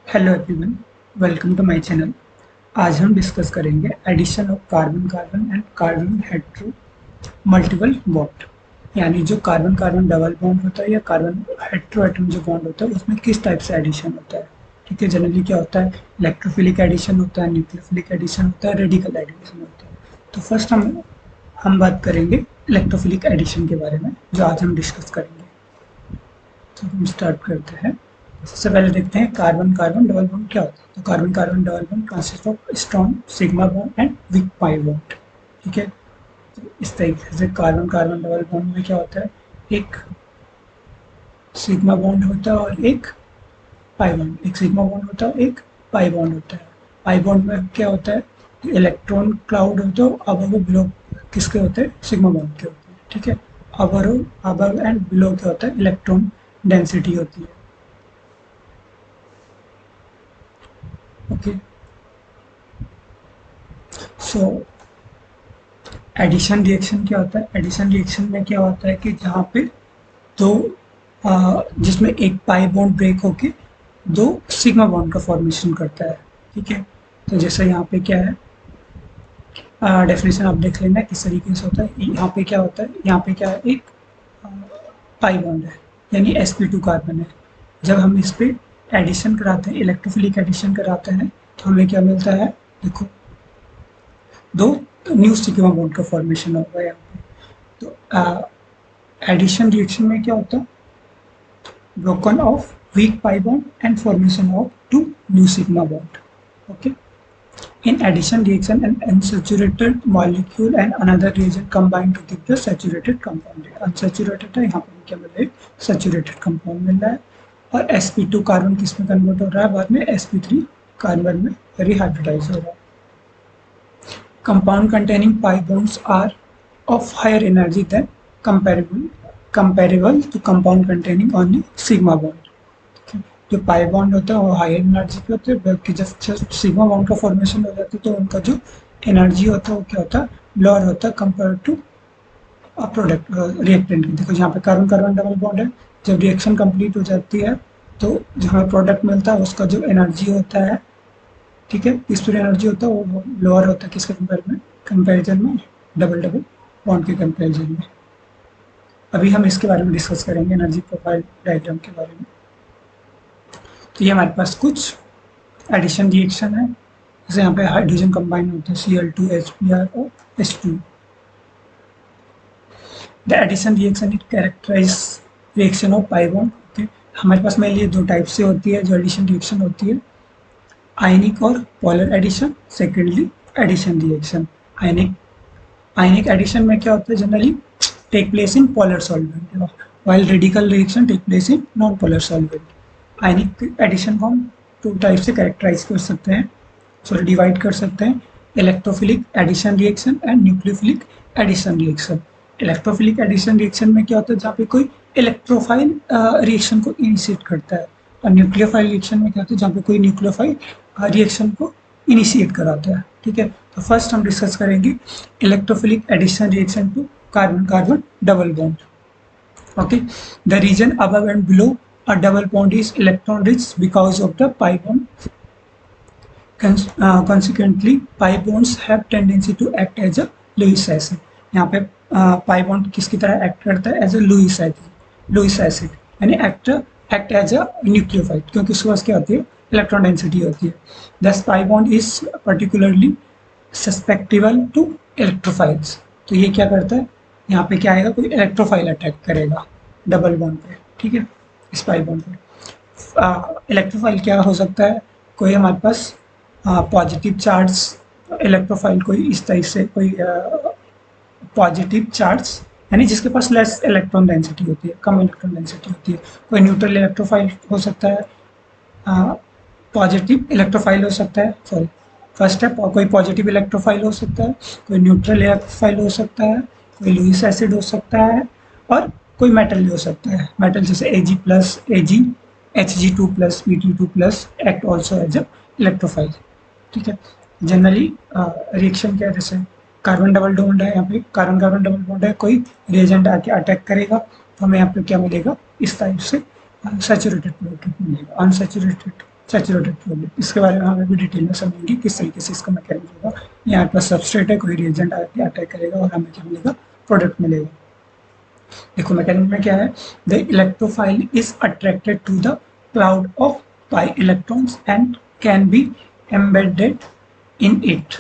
Hello everyone, welcome to my channel. आज हम discuss करेंगे addition of carbon carbon and carbon hetero multiple bond, यानी जो carbon carbon double bond होता है या कार्बन हेटेरो एटम जो बॉन्ड होता है उसमें किस टाइप से एडिशन होता है। ठीक है, जनरली क्या होता है, इलेक्ट्रोफिलिक एडिशन होता है, न्यूक्लियोफिलिक एडिशन होता है, रेडिकल एडिशन होता है। तो फर्स्ट हम बात करेंगे इलेक्ट्रोफिलिक एडिशन के बारे में, जो आज हम डिस्कस करेंगे। तो हम स्टार्ट करते हैं। सबसे पहले देखते हैं कार्बन कार्बन डबल बॉन्ड क्या होता है। तो carbon carbon double bond consist of strong sigma bond and week pi bond. ठीक है, तो इस तरीके से कार्बन कार्बन डबल बॉन्ड में क्या होता है, एक सिग्मा बॉन्ड होता है और एक पाई बॉन्ड, एक सिग्मा बॉन्ड होता है, एक पाई बॉन्ड होता है। पाई बॉन्ड में क्या होता है, इलेक्ट्रॉन क्लाउड होता है, अब वो बिलो किसके होते हैं, सिग्मा बॉन्ड के होते हैं। ठीक है, अबव एंड बिलो क्या होता है, इलेक्ट्रॉन डेंसिटी होती है। ओके, सो एडिशन रिएक्शन क्या होता है। एडिशन रिएक्शन में क्या होता है कि जहाँ पे दो जिसमें एक पाई बॉन्ड ब्रेक होके दो सिग्मा बॉन्ड का फॉर्मेशन करता है। ठीक है, तो जैसे यहाँ पे क्या है, डेफिनेशन आप देख लेना किस तरीके से होता है। यहाँ पे क्या होता है, यहाँ पे क्या है, एक पाई बॉन्ड है यानी sp2 कार्बन है। जब हम इस पे एडिशन कराते हैं, इलेक्ट्रोफिलिक एडिशन कराते हैं, तो हमें क्या मिलता है, देखो दो न्यू सिग्मा बॉन्ड का फॉर्मेशन होगा यहाँ पे। तो एडिशन रिएक्शन में क्या होता है, broken of weak pi bond and formation of two new sigma bond. Okay, in addition reaction an unsaturated molecule and another reagent combine to give the saturated compound। unsaturated है, यहाँ पर क्या मिल रहा है, saturated compound मिल रहा है। और sp2 carbon किस में कन्वर्ट हो रहा है, बाद में sp3 कार्बन में रिहाइब्रिडाइज हो रहा है। Compound containing pi bonds are of higher energy than comparable to compound containing only sigma bond। जो पाई बॉन्ड होता है वो हायर एनर्जी पे होते हैं, बल्कि जब सिग्मा बॉन्ड का फॉर्मेशन हो जाता है तो उनका जो एनर्जी होता है वो क्या होता है, लोअर होता है कंपेयर टू प्रोडक्ट रिएक्टेंट की। देखो यहाँ पे कार्बन कार्बन डबल बॉन्ड है, जब रिएक्शन कंप्लीट हो जाती है तो जो हमें प्रोडक्ट मिलता है उसका जो एनर्जी होता है, ठीक है, स्पीड एनर्जी होता है वो लोअर होता है किसके कंपेरिजन में, डबल डबल बॉन्ड के कंपेरिजन में। अभी हम इसके बारे में डिस्कस करेंगे, एनर्जी प्रोफाइल डायग्राम के बारे में। तो ये हमारे पास कुछ एडिशन रिएक्शन है, जैसे यहाँ पे हाइड्रोजन कंबाइन होता है Cl2 HBr और H2। The addition reaction it characterize reaction of pi bond. Okay, हमारे पास मेनली दो टाइप से होती है जो एडिशन रिएक्शन होती है, आयनिक और polar addition. Secondly addition reaction ionic addition में क्या होता है, generally take place in polar solvent, while radical reaction take place in non polar solvent. Ionic addition को हम टू टाइप से कैरेक्टराइज कर सकते हैं, सॉरी डिवाइड कर सकते हैं, electrophilic addition reaction and nucleophilic addition reaction. Electrophilic addition reaction में क्या होता है, जहाँ पे कोई इलेक्ट्रोफाइल रिएक्शन को इनिशिएट करता है, और न्यूक्लियोफाइल रिएक्शन में क्या होता है, जहाँ पे कोई न्यूक्लियोफाइल रिएक्शन को इनिशिएट कराता है। ठीक है, तो फर्स्ट हम डिस्कस करेंगे electrophilic addition reaction to carbon carbon double bond. Okay, the region above and below a double bond is electron rich because of the pi bond। Consequently, pi bonds have tendency to act as a Lewis acid। यहाँ पे pi bond किसकी तरह act करता है, as a Lewis acid यानी act as a nucleophile, क्योंकि उसके पास क्या होती है, इलेक्ट्रॉन डेंसिटी होती है। Thus pi bond is particularly susceptible to electrophiles। तो ये क्या करता है, यहाँ पे क्या आएगा, कोई इलेक्ट्रोफाइल अटैक करेगा डबल बॉन्ड पे। ठीक है, इस पाई बॉन्ड पे इलेक्ट्रोफाइल क्या हो सकता है, कोई हमारे पास पॉजिटिव चार्ज इलेक्ट्रोफाइल, कोई इस टाइप से कोई पॉजिटिव चार्ज यानी जिसके पास लेस इलेक्ट्रॉन डेंसिटी होती है, कम इलेक्ट्रॉन डेंसिटी होती है। कोई न्यूट्रल इलेक्ट्रोफाइल हो सकता है, पॉजिटिव इलेक्ट्रोफाइल हो सकता है, सॉरी फर्स्ट है, कोई पॉजिटिव इलेक्ट्रोफाइल हो सकता है, कोई न्यूट्रल इलेक्ट्रोफाइल हो सकता है, कोई लुईस एसिड हो सकता है, और कोई मेटल भी हो सकता है। मेटल जैसे Ag plus Ag Hg2 plus Pt2 plus act also as a electrophile. ठीक है, जनरली रिएक्शन क्या है, जैसे कार्बन डबल बॉन्ड है, यहाँ पे कार्बन कार्बन डबल बॉन्ड है, कोई रिएजेंट आके अटैक करेगा तो हमें यहाँ पे क्या मिलेगा, इस टाइप से सैचुरेटेड प्रोडक्ट मिलेगा, अनसैचुरेटेड सैचुरेटेड फ्लोरिड, इसके बारे में हम अभी डिटेल में समझेंगे किस तरीके से इसका मैकेनिज्म होगा। यहाँ पर सबस्ट्रेट है, कोई रिएजेंट आके अटैक करेगा और हमें क्या मिलेगा, प्रोडक्ट मिलेगा। देखो मैकेनिज्म में क्या है, the electrophile is attracted to the cloud of pi electrons and can be embedded in it.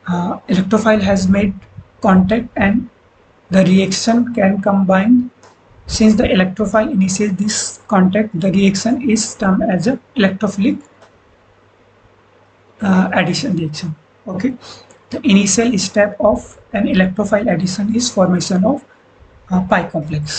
Electrophile has made contact and the reaction can combine. Since the electrophile initiates this contact, the reaction is termed as a electrophilic addition reaction. Okay, the initial step of an electrophile addition is formation of pi complex.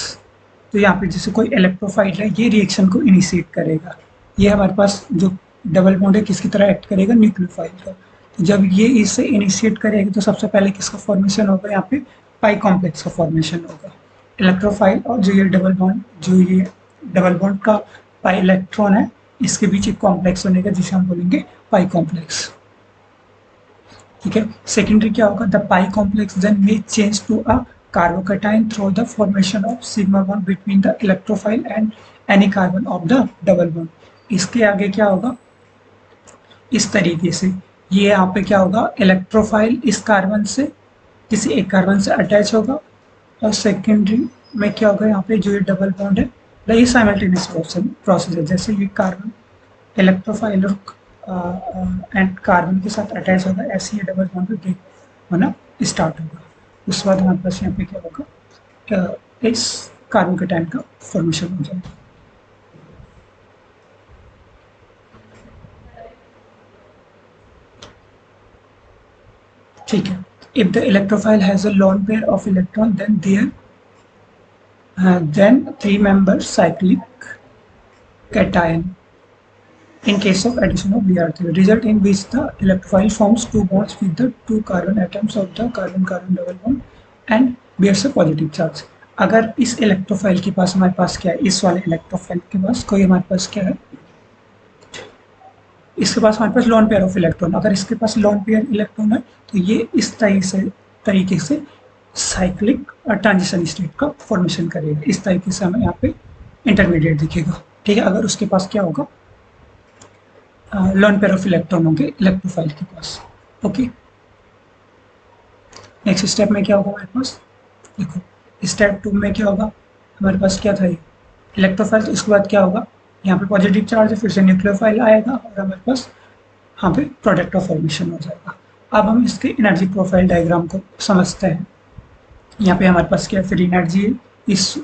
तो यहाँ पे जैसे कोई electrophile है, ये reaction को initiate करेगा। ये हमारे पास जो डबल बॉन्ड है किसकी तरह एक्ट करेगा, न्यूक्लियोफाइल का। तो जब ये इसे इनिशिएट करेगा तो सबसे पहले किसका फॉर्मेशन होगा, यहाँ पे पाई कॉम्प्लेक्स का फॉर्मेशन होगा। इलेक्ट्रोफाइल और जो ये डबल बॉन्ड का पाई इलेक्ट्रॉन है, इसके बीच एक कॉम्प्लेक्स बनेगा जिसे हम बोलेंगे पाई कॉम्प्लेक्स। ठीक है, सेकेंडरी क्या होगा, the pi complex then may change to a carbocation through the formation of sigma bond between the electrophile and any carbon of the double bond. इसके आगे क्या होगा, इस तरीके से ये यहाँ पे क्या होगा, इलेक्ट्रोफाइल इस कार्बन से किसी एक कार्बन से अटैच होगा और सेकेंडरी में क्या होगा, यहाँ पे जो ये डबल बॉन्ड है ये साइमल्टेनियस प्रोसेस है। जैसे ये कार्बन इलेक्ट्रोफाइल एंड कार्बन के साथ अटैच होगा, ऐसे ये डबल बॉन्ड पे ब्रेक होना स्टार्ट होगा। उसके बाद हमारे पास यहाँ पे क्या होगा, इस कार्बोकैटायन का फॉर्मेशन हो जाएगा। ठीक है, if the electrophile has a lone pair of electron then three-member cyclic cation in case of addition of Br3, result in which the electrophile forms two bonds with the two carbon atoms of the carbon-carbon double bond and bears a positive charge। अगर इस electrophile के पास हमारे पास क्या है, इस वाले electrophile के पास कोई हमारे पास क्या है, इसके पास हमारे पास लॉन पेयर ऑफ इलेक्ट्रॉन, अगर इसके पास लॉन पेयर इलेक्ट्रॉन है तो ये इस तरीके से साइक्लिक ट्रांजिशन स्टेट का फॉर्मेशन करेगा। इस तरीके से हमें यहाँ पे इंटरमीडिएट दिखेगा। ठीक है, अगर उसके पास क्या होगा, लॉन पेयर ऑफ इलेक्ट्रॉन होंगे इलेक्ट्रोफाइल के पास। ओके, नेक्स्ट स्टेप में क्या होगा हमारे पास, देखो स्टेप 2 में क्या होगा, हमारे पास क्या था, इलेक्ट्रोफाइल। तो इसके बाद क्या होगा, यहाँ पे पॉजिटिव चार्ज है, फिर से न्यूक्लियोफाइल आएगा और हमारे पास यहाँ पे प्रोडक्ट का फॉर्मेशन हो जाएगा। अब हम इसके एनर्जी प्रोफाइल डायग्राम को समझते हैं। यहाँ पे हमारे पास क्या फ्री एनर्जी है इस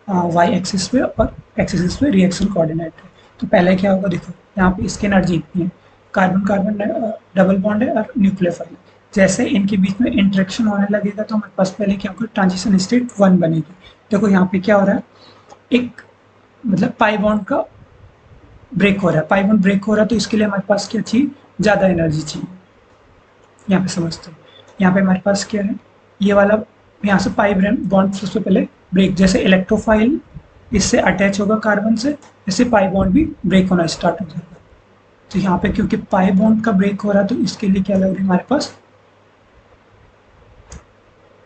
वाई एक्सिस पे और एक्सिस पे रिएक्शन कोऑर्डिनेट है। तो पहले क्या होगा, देखो यहाँ पे इसकी एनर्जी इतनी है, कार्बन कार्बन डबल बॉन्ड है और न्यूक्लियोफाइल। जैसे इनके बीच में इंटरेक्शन होने लगेगा तो हमारे पास पहले क्या होगा, ट्रांजिशन स्टेट 1 बनेगी। देखो यहाँ पे क्या हो रहा है, एक मतलब पाई बॉन्ड का ब्रेक हो रहा है, पाई बॉन्ड ब्रेक हो रहा है, तो इसके लिए हमारे पास क्या चाहिए, ज़्यादा एनर्जी चाहिए। यहाँ पे समझते हैं, यहाँ पे हमारे पास क्या है, ये वाला यहाँ से पाई बॉन्ड सबसे पहले ब्रेक, जैसे इलेक्ट्रोफाइल इससे अटैच होगा कार्बन से, इससे पाई बॉन्ड भी ब्रेक होना स्टार्ट हो जाएगा। तो यहाँ पे क्योंकि पाई बॉन्ड का ब्रेक हो रहा है तो इसके लिए क्या लग रही है, हमारे पास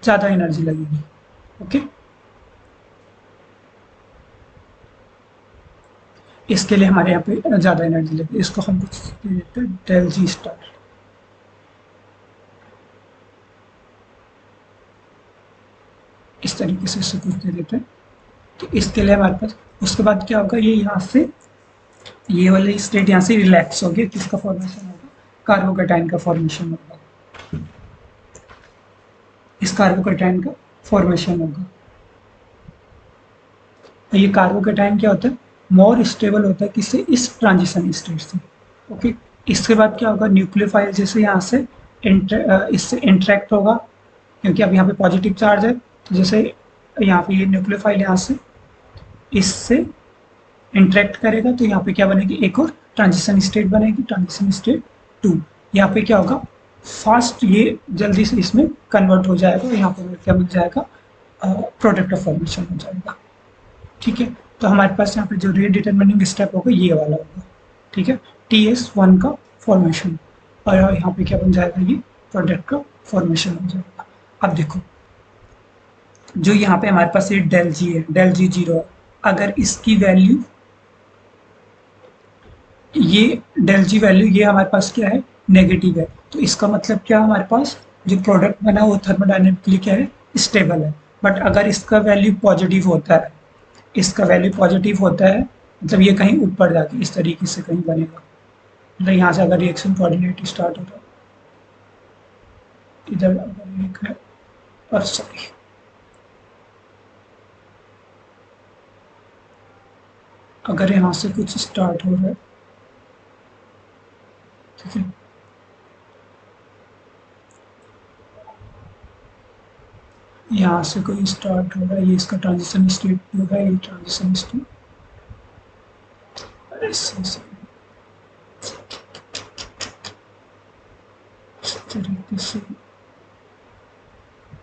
ज़्यादा एनर्जी लगेगी। ओके, इसके लिए हमारे यहाँ पे ज़्यादा एनर्जी लगेगी। इसको हम कुछ दे देते हैं डेल जी स्टार। इस तरीके से इससे कुछ दे देते हैं, तो इसके लिए हमारे पास उसके बाद क्या होगा, ये यहाँ से ये वाले स्टेट यहाँ से रिलैक्स हो गया, किसका फॉर्मेशन होगा, कार्बोकैटायन का फॉर्मेशन होगा, इस कार्बोकैटायन का फॉर्मेशन होगा। तो ये कार्बोकैटायन क्या होता है, मोर स्टेबल होता है किससे, इस ट्रांजिशन स्टेट से। ओके, इसके बाद क्या होगा, न्यूक्लियोफाइल जैसे यहाँ से इससे इंटरेक्ट होगा, क्योंकि अब यहाँ पे पॉजिटिव चार्ज है, तो जैसे यहाँ पे ये न्यूक्लियोफाइल यहाँ से इससे इंटरेक्ट करेगा तो यहाँ पे क्या बनेगी, एक और ट्रांजिशन स्टेट बनेगी, ट्रांजिशन स्टेट 2। यहाँ पे क्या होगा, फास्ट ये जल्दी से इसमें कन्वर्ट हो जाएगा, यहाँ पे क्या मिल जाएगा, प्रोडक्ट का फॉर्मेशन हो जाएगा। ठीक है, तो हमारे पास यहाँ पे जो रेट डिटरमिनिंग स्टेप होगा ये वाला होगा। ठीक है, TS1 का फॉर्मेशन, और यहाँ पे क्या बन जाएगा, ये प्रोडक्ट का फॉर्मेशन हो जाएगा। अब देखो जो यहाँ पे हमारे पास ये डेल जी है, डेल जी 0 है, अगर इसकी वैल्यू ये डेल जी वैल्यू ये हमारे पास क्या है, नेगेटिव है। तो इसका मतलब क्या, हमारे पास जो प्रोडक्ट बना वो थर्मोडायनेमिकली क्या है, स्टेबल है। बट अगर इसका वैल्यू पॉजिटिव होता है, इसका वैल्यू पॉजिटिव होता है, मतलब ये कहीं ऊपर जाके इस तरीके से कहीं बनेगा, मतलब यहाँ से अगर रिएक्शन कोऑर्डिनेट स्टार्ट होता है, इधर अगर एक है, और सॉरी अगर यहाँ से कुछ स्टार्ट हो रहा है, ठीक है, यहाँ से कोई स्टार्ट हो रहा है, ये इसका ट्रांजिशन स्टेट जो है, ये ट्रांजिशन स्टेट, इस तरीके से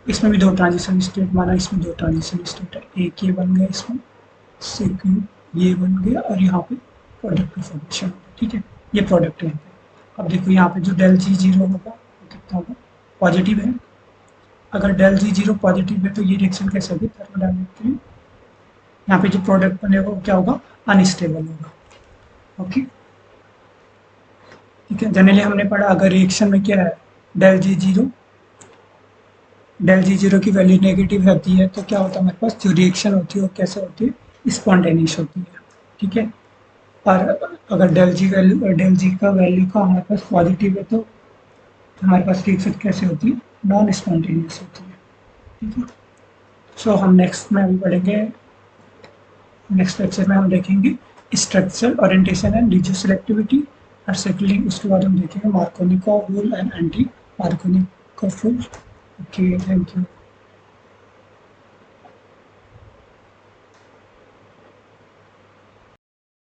इसमें भी दो ट्रांजिशन स्टेट माना, इसमें दो ट्रांजिशन स्टेट है, एक ये बन गया इसमें, सेकंड ये बन गया, और यहाँ पे प्रोडक्ट की फॉर्मेशन होगा, ठीक है, ये प्रोडक्ट है। अब देखो यहाँ पे जो डेल जी जीरो होगा वो कितना होगा, पॉजिटिव है। अगर डेल जी जीरो पॉजिटिव है तो ये रिएक्शन कैसे होगी, थर्मोडायनेमिकली यहाँ पे जो प्रोडक्ट बनेगा वो क्या होगा, अनस्टेबल होगा। ओके, ठीक है, जनरली हमने पढ़ा अगर रिएक्शन में क्या है, डेल जी जीरो, डेल जी जीरो की वैल्यू नेगेटिव रहती है तो क्या होता है, हमारे पास जो रिएक्शन होती है वो कैसे होती है, स्पॉन्टेनियस होती है, ठीक है। और अगर डेल जी वैल्यू, डेल जी का वैल्यू का हमारे पास पॉजिटिव है तो हमारे पास रिएक्शन कैसे होती है, नॉन स्पॉन्टेनियस होती है, ठीक है। सो हम नेक्स्ट में अभी पढ़ेंगे, नेक्स्ट लेक्चर में हम देखेंगे structural orientation and rigid selectivity, और सेकेंडली उसके बाद हम देखेंगे मार्कोनी का रूल एंड एंटी मार्कोनी का रूल। Okay, thank you.